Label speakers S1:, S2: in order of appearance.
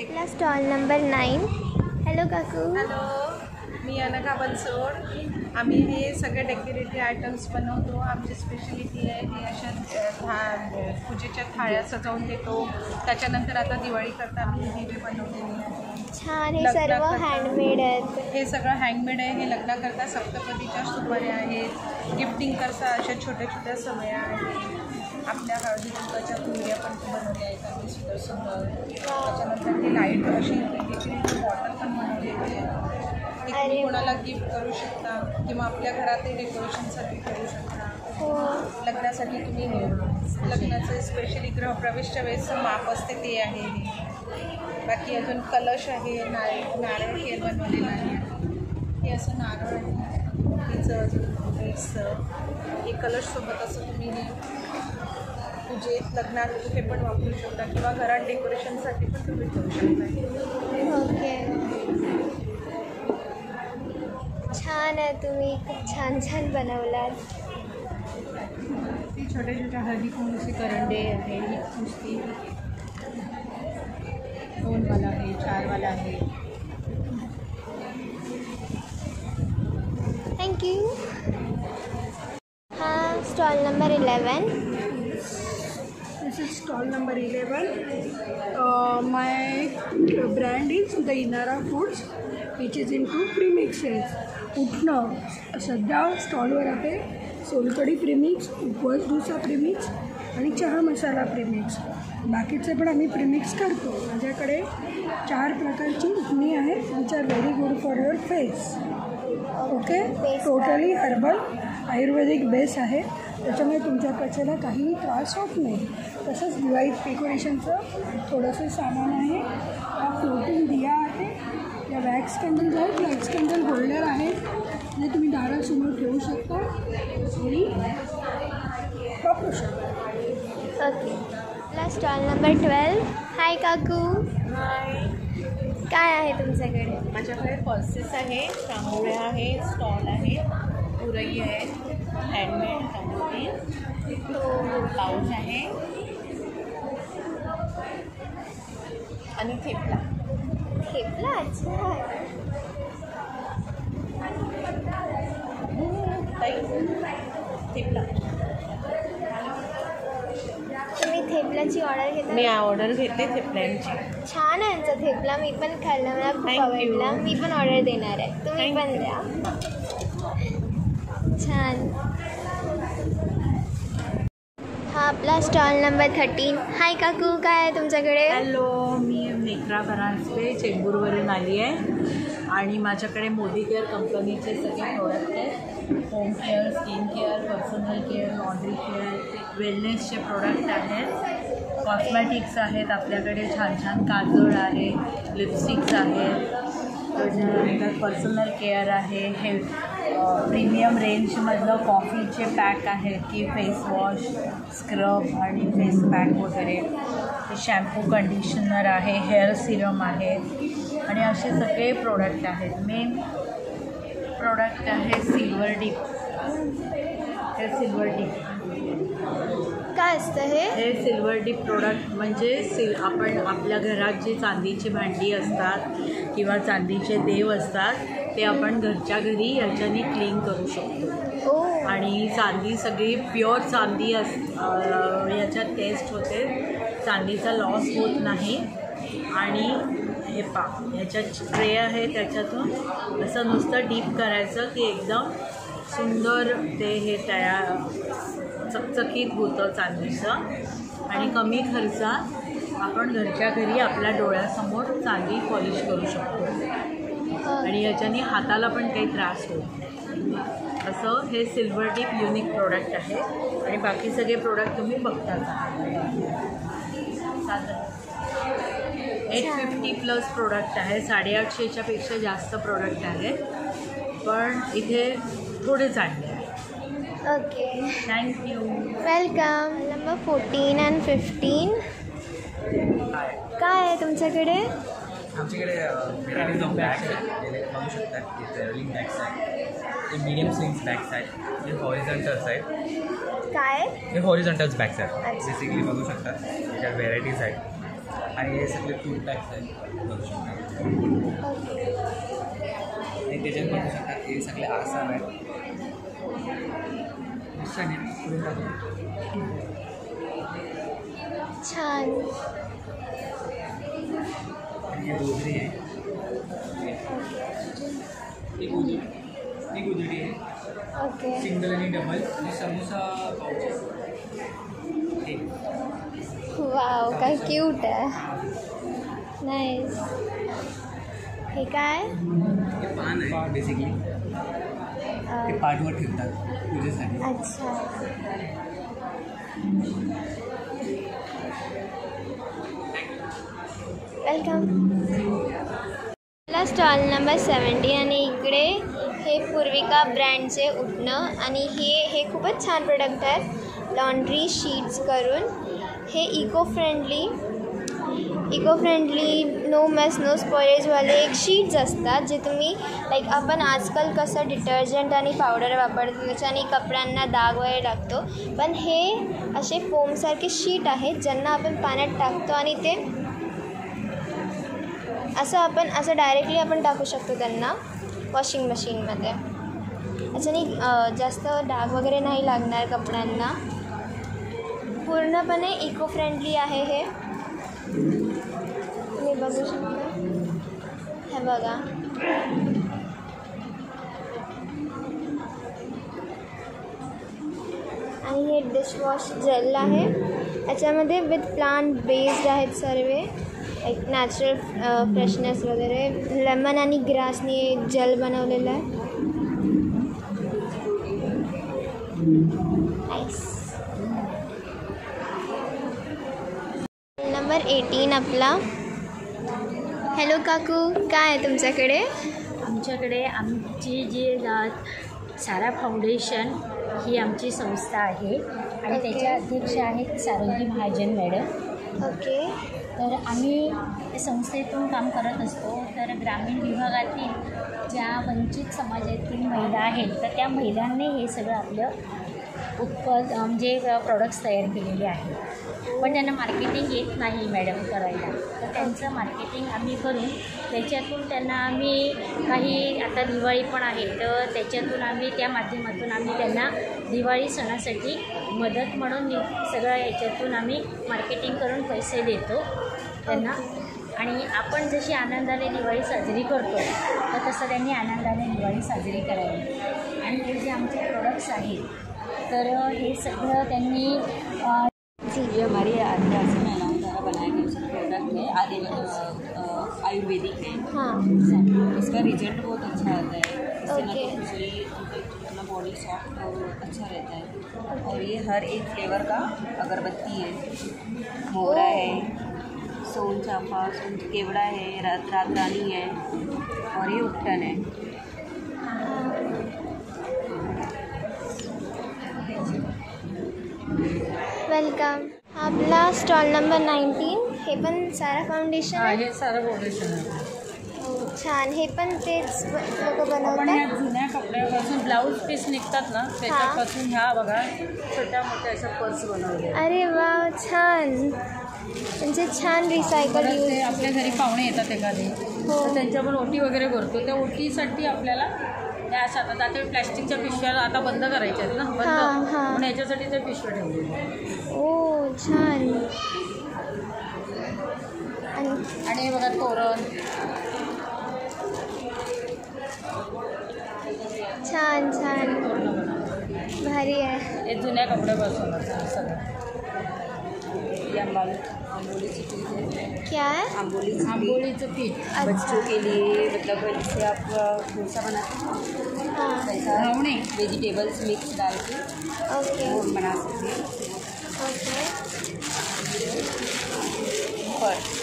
S1: आपला stall number 9. Hello काकू.
S2: Hello, मी अनघा बनसोड. आम्ही हे सगळे डेकोरेटिव्ह आयटम्स बनवतो. आमची स्पेशलिटी आहे हे अशा पूजेच्या थाळ्या सजवून देतो. त्याच्यानंतर आता दिवाळीकरता आम्ही हे बनवलेली आहे.
S1: छान. हे सर्व हँडमेड आहेत.
S2: हे सगळं हँडमेड आहे. हे लग्नाकरता सप्तपदीच्या सुपाऱ्या आहेत. गिफ्टिंग करता अशा छोट्या छोट्या सवया आहेत. आपल्या हळदी कुंकाच्या फुलऱ्या पण बनवल्या आहेत आम्ही सुंदर सुंदर. त्याच्यानंतर हे लाईट अशी डेकोरेटिव्ह बॉटल पण बनवलेली आहे. तुम्ही कोणाला गिफ्ट करू शकता किंवा आपल्या घरातही डेकोरेशनसाठी करू शकता. लग्नासाठी तुम्ही लग्नाचं स्पेशली गृहप्रवेशच्या वेळेस माप असते ते आहे. बाकी अजून कलश आहे. नारळ हेर बनवलेलं आहे. हे असं नारळ आहे तिचं अजून बेटचं. हे कलशसोबत असं तुम्ही हे पूजेत लग्नात कुठे पण वापरू शकता किंवा घरात डेकोरेशनसाठी पण तुम्ही ठेवू शकता.
S1: ओके, छान आहे. तुम्ही खूप छान छान बनवलात.
S2: ती छोट्या छोट्या हळदी कुंकूचे करंडे आहे. ही नुसती 2 वाला आहे, 4 वाला आहे.
S1: थँक्यू. हा stall number 11.
S3: This is stall number 11. My brand is the Inara Foods, which is into premixes. उठणं सध्या स्टॉलवर आहे. सोलकढी प्रीमिक्स, उपवास डोसा प्रीमिक्स आणि चहा मसाला प्रीमिक्स. बाकीचे पण आम्ही प्रीमिक्स करतो. माझ्याकडे 4 प्रकारची उठणी आहे which are very good for your face. Okay, totally herbal Ayurvedic base आहे. त्याच्यामुळे तुमच्या त्वचेला काहीही त्रास होत नाही. तसंच दिवाळीत डेकोरेशनचं थोडंसं सामान आहे. हा फ्लोटिंग दिया आहे. या वॅक्स कॅन्डल्स आहेत. वॅक्स कॅन्डल होल्डर आहे जे तुम्ही दारासमोर ठेवू शकता आणि वापरू शकता.
S1: ओके, आपला स्टॉल नंबर 12. हाय काकू.
S2: हाय.
S1: काय आहे तुमच्याकडे?
S2: माझ्याकडे पर्सेस आहे, रांगोळ्या आहे, स्टॉल आहे, पुरई आहे, हँडमेड रांगोळी, ब्लाऊज आहे आणि थेपला.
S1: थेपला? अच्छा.
S2: थेपला
S1: तुम्ही थेपलाची ऑर्डर घेता?
S2: मी ऑर्डर घेते थेपल्यांची.
S1: छान आहे यांचा थेपला. मी पण खाल्ला, मला खूप आवडला. मी पण ऑर्डर देणार आहे. तुम्ही पण द्या. छान. हा आपला स्टॉल नंबर 13. हाय काकू, काय आहे तुमच्याकडे?
S4: हॅलो, मी नेत्रा परांजपे चेंबूरवरून आली आहे आणि माझ्याकडे मोदी केअर कंपनीचे सगळे प्रोडक्ट आहेत. Home care, skin care, personal care, laundry care, वेलनेसचे प्रोडक्ट आहेत. कॉस्मॅटिक्स आहेत आपल्याकडे. छान छान काजळ आहे, लिपस्टिक्स आहेत. त्याच्यानंतर पर्सनल केअर आहे. हे प्रीमियम रेंजमधलं कॉफीचे पॅक आहेत की फेस वॉश, स्क्रब आणि फेस पॅक वगैरे. शॅम्पू, कंडिशनर आहे, हेअर सिरम आहे आणि असे सगळे प्रोडक्ट आहेत. मेन प्रोडक्ट आहे सिल्वर डिप. हे सिल्वर डिप
S1: काय असतं
S4: हे सिल्वर डिप प्रोडक्ट म्हणजे आपण आपल्या घरात जी चांदीची भांडी असतात किंवा चांदीचे देव असतात ते आपण घरच्या घरी याच्याने क्लीन करू शकतो. आणि चांदी सगळी प्युअर चांदी याच्यात टेस्ट होते. चांदीचा लॉस होत नाही. आणि हे ह्याच्यात स्प्रे आहे, त्याच्यातून असं नुसतं डीप करायचं की एकदम सुंदर ते हे तयार चकचकीत होतं चांदीचं. आणि कमी खर्चात आपण घरच्या घरी आपल्या डोळ्यासमोर चांदी पॉलिश करू शकतो आणि याच्याने हाताला पण काही त्रास होत नाही. असं हे सिल्वर डिप युनिक प्रोडक्ट आहे. आणि बाकी सगळे प्रोडक्ट तुम्ही बघताच. 850+ प्रोडक्ट आहे. 850च्या पेक्षा जास्त प्रोडक्ट आहे, पण इथे थोडे चांगले आहे.
S1: Okay,
S4: thank you.
S1: वेलकम. नंबर 14 आणि 15. काय आहे तुमच्याकडे?
S5: आमच्याकडे व्हेरायटीज ऑफ बॅग्स आहेत. बघू शकता इथे रोलिंग बॅग्स आहेत, ते मीडियम स्लिंग्स बॅग्स आहेत, हे हॉरिझॉन्टल्स आहेत.
S1: काय?
S5: हे हॉरिझॉन्टल्स बॅग्स आहेत बेसिकली. बघू शकता त्याच्यात व्हेरायटीज आहेत. आणि हे सगळे फूड बॅग्स आहेत बघू शकता.
S1: ओके.
S5: आणि त्याच्यात बघू शकता हे सगळे आसन आहेत.
S1: छान.
S5: आणि हे गोधडी आहे. एक उजडी आहे.
S1: ओके.
S5: सिंगल आणि डबल आणि समोसा पाउचेस.
S1: वाव, काय क्यूट आहे. नाईस. हे काय?
S5: हे पान आहे बेसिकली. ते पाठवर ठेवतात पूजेसाठी.
S1: अच्छा. वेलकम. स्टॉल नंबर 17 आणि इकडे हे पूर्विका ब्रँडचे उठणं आणि हे खूपच छान प्रोडक्ट आहेत. लॉन्ड्री शीट्स करून हे eco friendly no mess no स्पॉइलेजवाले एक शीट्स असतात जे तुम्ही लाईक आपण आजकाल कसं डिटर्जंट आणि पावडर वापरतो त्याच्याने कपड्यांना डाग वगैरे लागतो, पण हे असे फोमसारखे शीट आहेत ज्यांना आपण पाण्यात टाकतो आणि ते असं डायरेक्टली आपण टाकू शकतो त्यांना वॉशिंग मशीनमध्ये. याच्याने जास्त डाग वगैरे नाही लागणार कपड्यांना. पूर्णपणे इको फ्रेंडली आहे हे. तुम्ही बघू शकता. हे बघा. आणि हे डिशवॉश जेल आहे. याच्यामध्ये विथ प्लांट बेस्ड आहेत सर्व, एक नॅचरल फ्रेशनेस वगैरे. लेमन आणि ग्रासने जेल बनवलेलं आहे. नाईस. नंबर 18 आपला. हॅलो काकू, काय आहे तुमच्याकडे?
S6: आमच्याकडे आमची जी सारा फाउंडेशन ही आमची संस्था आहे आणि त्याच्या अध्यक्ष आहेत सारंगी महाजन मॅडम.
S1: ओके.
S6: तर आम्ही संस्थेतून काम करत असतो. तर ग्रामीण विभागातील ज्या वंचित समाजातील महिला आहेत तर त्या महिलांनी हे सगळं आपलं म्हणजे प्रॉडक्ट्स तयार केलेले आहेत, पण त्यांना मार्केटिंग येत नाही मॅडम करायला. तर त्यांचं मार्केटिंग आम्ही करून त्याच्यातून त्यांना आम्ही काही, आता दिवाळी पण आहे तर त्याच्यातून आम्ही त्या माध्यमातून आम्ही त्यांना दिवाळी सणासाठी मदत म्हणून सगळं याच्यातून आम्ही मार्केटिंग करून पैसे देतो त्यांना. आणि आपण जशी आनंदाने दिवाळी साजरी करतो तर तसं त्यांनी आनंदाने दिवाळी साजरी करावी. आणि हे जे आमचे प्रोडक्ट्स आहेत तर हे सगळं त्यांनी
S7: ये हमारी आदिवासी महिलाओं द्वारा बनाए गए सब प्रोडक्ट है, आयुर्वेदिक है.
S1: हाँ.
S7: इसका रिजल्ट बहुत अच्छा आता है. इससे ना
S1: ओके.
S7: तो खुजली, अपना बॉडी सॉफ्ट और अच्छा रहता है. और ये हर एक फ्लेवर का अगरबत्ती है. मोगरा है, सोन चाफा, सोन केवड़ा है, रात रानी है और ये उपटन है.
S1: वेलकम. आपला स्टॉल नंबर 19. हे पण सारा फाउंडेशन आहे.
S2: हे सारं फाउंडेशन आहे.
S1: छान. हे पण तेच लोक
S2: आपण ह्या
S1: बनवतात.
S2: जुन्या कपड्यापासून ब्लाऊज पीस निघतात ना त्याच्यापासून ह्या बघा छोट्या मोठ्या अशा पर्स बनवल्या.
S1: अरे वा, छान. म्हणजे छान रिसायकल
S2: ते
S1: यूज.
S2: आपल्या घरी पाहुणे येतात एखादे तर त्यांच्या आपण ओटी वगैरे करतो. त्या ओटीसाठी आपल्याला त्या अशा आता प्लॅस्टिकच्या पिशव्या आता बंद करायच्या आहेत ना, बंद म्हणून याच्यासाठी त्या पिशव्या ठेवल्या.
S1: ओ छान.
S2: आणि हे बघा तोरण.
S1: छान छान.
S2: तोरणं बनवतात.
S1: भारी आहे.
S2: हे जुन्या कपड्यापासून सगळं.
S7: आंबोलीची पीठ है.
S1: क्या है?
S2: आंबोलीचं पीठ.
S7: बच्चों के लिए मतलब जैसे आप डोसा बनाते हैं
S1: हाँ.
S7: वैसा वेजिटेबल्स मिक्स डाल के
S1: ओके.
S7: वो बना सकते हैं.
S1: ओके.
S7: पर्स